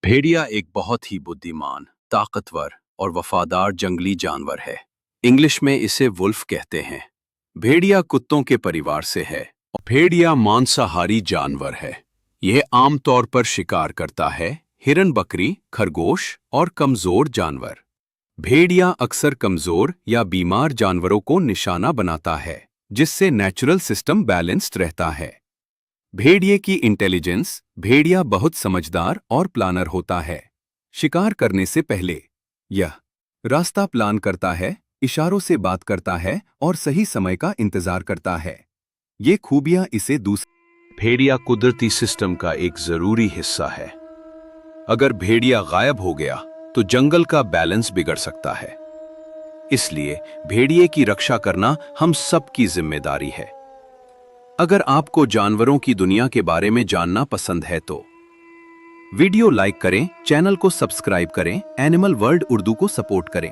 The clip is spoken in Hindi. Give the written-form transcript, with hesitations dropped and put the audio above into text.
भेड़िया एक बहुत ही बुद्धिमान, ताकतवर और वफादार जंगली जानवर है। इंग्लिश में इसे वुल्फ कहते हैं। भेड़िया कुत्तों के परिवार से है। भेड़िया मांसाहारी जानवर है। यह आमतौर पर शिकार करता है हिरन, बकरी, खरगोश और कमजोर जानवर। भेड़िया अक्सर कमजोर या बीमार जानवरों को निशाना बनाता है, जिससे नेचुरल सिस्टम बैलेंस्ड रहता है। भेड़िए की इंटेलिजेंस। भेड़िया बहुत समझदार और प्लानर होता है। शिकार करने से पहले यह रास्ता प्लान करता है, इशारों से बात करता है और सही समय का इंतजार करता है। ये खूबियां इसे दूसरे। भेड़िया कुदरती सिस्टम का एक जरूरी हिस्सा है। अगर भेड़िया गायब हो गया तो जंगल का बैलेंस बिगड़ सकता है। इसलिए भेड़िए की रक्षा करना हम सबकी जिम्मेदारी है। अगर आपको जानवरों की दुनिया के बारे में जानना पसंद है तो वीडियो लाइक करें, चैनल को सब्सक्राइब करें, एनिमल वर्ल्ड उर्दू को सपोर्ट करें।